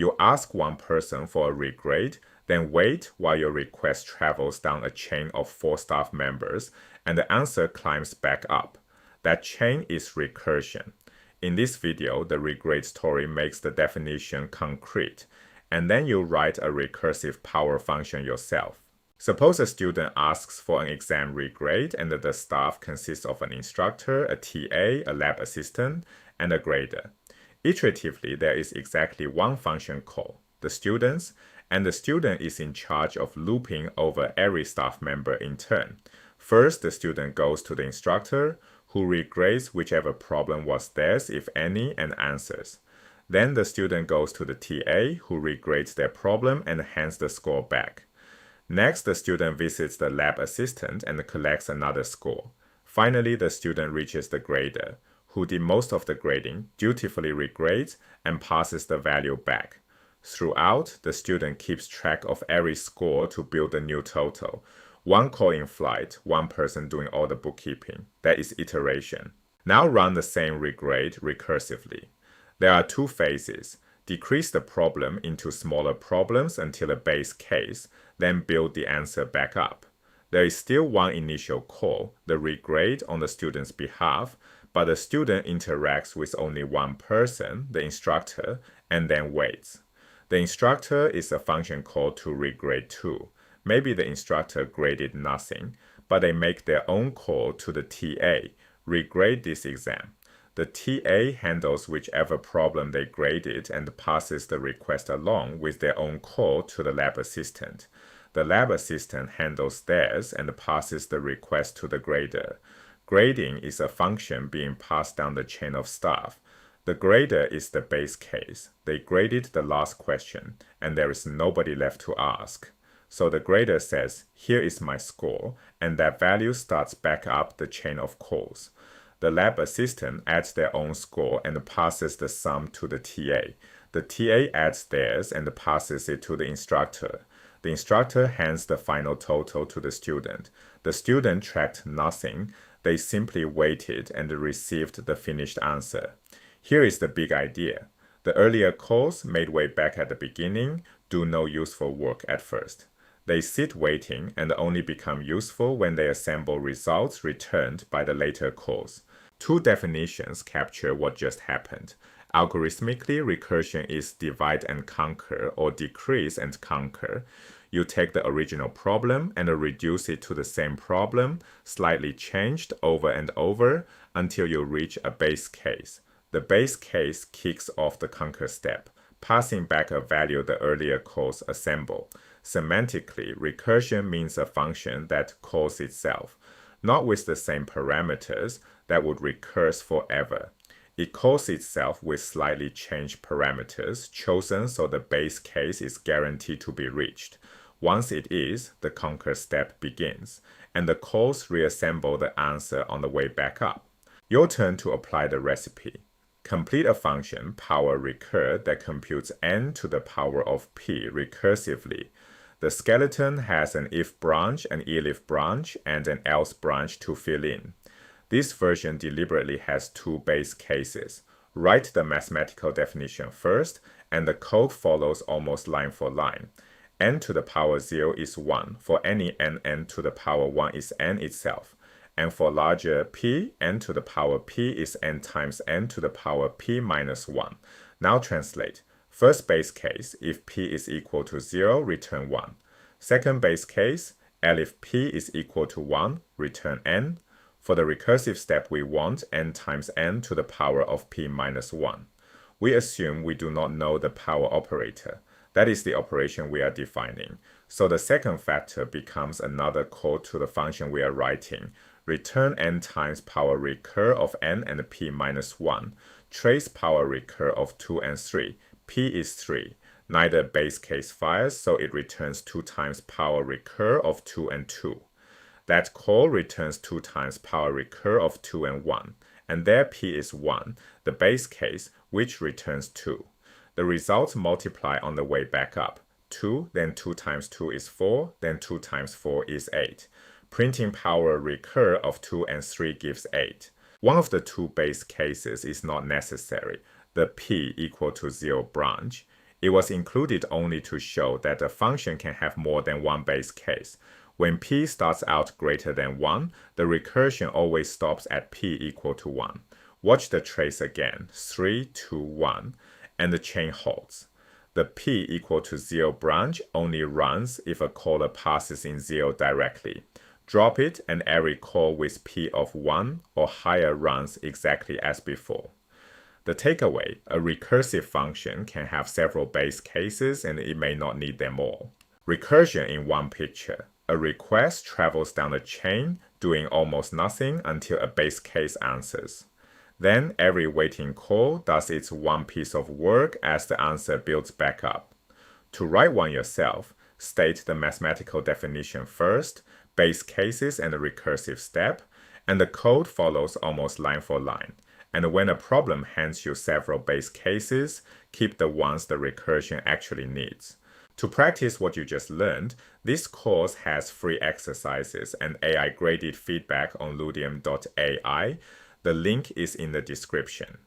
You ask one person for a regrade, then wait while your request travels down a chain of 4 staff members, and the answer climbs back up. That chain is recursion. In this video, the regrade story makes the definition concrete, and then you write a recursive power function yourself. Suppose a student asks for an exam regrade and the staff consists of an instructor, a TA, a lab assistant, and a grader. Iteratively, there is exactly one function call, the students, and the student is in charge of looping over every staff member in turn. First, the student goes to the instructor, who regrades whichever problem was theirs, if any, and answers. Then the student goes to the TA, who regrades their problem and hands the score back. Next, the student visits the lab assistant and collects another score. Finally, the student reaches the grader, who did most of the grading, dutifully regrades, and passes the value back. Throughout, the student keeps track of every score to build a new total. One call in flight, one person doing all the bookkeeping. That is iteration. Now run the same regrade recursively. There are 2 phases. Decrease the problem into smaller problems until a base case, then build the answer back up. There is still one initial call, the regrade on the student's behalf, but the student interacts with only one person, the instructor, and then waits. The instructor is a function called to regrade to. Maybe the instructor graded nothing, but they make their own call to the TA, regrade this exam. The TA handles whichever problem they graded and passes the request along with their own call to the lab assistant. The lab assistant handles theirs and passes the request to the grader. Grading is a function being passed down the chain of staff. The grader is the base case. They graded the last question, and there is nobody left to ask. So the grader says, here is my score, and that value starts back up the chain of calls. The lab assistant adds their own score and passes the sum to the TA. The TA adds theirs and passes it to the instructor. The instructor hands the final total to the student. The student tracked nothing. They simply waited and received the finished answer. Here is the big idea. The earlier calls made way back at the beginning do no useful work at first. They sit waiting and only become useful when they assemble results returned by the later calls. 2 definitions capture what just happened. Algorithmically, recursion is divide and conquer or decrease and conquer. You take the original problem and reduce it to the same problem, slightly changed over and over until you reach a base case. The base case kicks off the conquer step, passing back a value the earlier calls assemble. Semantically, recursion means a function that calls itself, not with the same parameters that would recurse forever. It calls itself with slightly changed parameters chosen so the base case is guaranteed to be reached. Once it is, the conquer step begins, and the calls reassemble the answer on the way back up. Your turn to apply the recipe. Complete a function power recur that computes n to the power of p recursively. The skeleton has an if branch, an elif branch, and an else branch to fill in. This version deliberately has 2 base cases. Write the mathematical definition first, and the code follows almost line for line. N to the power 0 is 1. For any n to the power 1 is n itself. And for larger p, n to the power p is n times n to the power p minus 1. Now translate. First base case, if p is equal to 0, return 1. Second base case, if p is equal to 1, return n. For the recursive step, we want n times n to the power of p minus 1. We assume we do not know the power operator. That is the operation we are defining. So the second factor becomes another call to the function we are writing. Return n times power recur of n and p minus 1. Trace power recur of 2 and 3. P is 3. Neither base case fires, so it returns 2 times power recur of 2 and 2. That call returns 2 times power recur of 2 and 1. And there p is 1, the base case, which returns 2. The results multiply on the way back up. 2, then 2 times 2 is 4, then 2 times 4 is 8. Printing power recur of 2 and 3 gives 8. One of the 2 base cases is not necessary, the p equal to 0 branch. It was included only to show that a function can have more than one base case. When p starts out greater than 1, the recursion always stops at p equal to 1. Watch the trace again, 3, 2, 1, and the chain holds. The p equal to 0 branch only runs if a caller passes in 0 directly. Drop it and every call with p of 1 or higher runs exactly as before. The takeaway, a recursive function can have several base cases and it may not need them all. Recursion in one picture. A request travels down the chain, doing almost nothing until a base case answers. Then every waiting call does its one piece of work as the answer builds back up. To write one yourself, state the mathematical definition first, base cases and the recursive step, and the code follows almost line for line. And when a problem hands you several base cases, keep the ones the recursion actually needs. To practice what you just learned, this course has free exercises and AI graded feedback on ludium.ai. The link is in the description.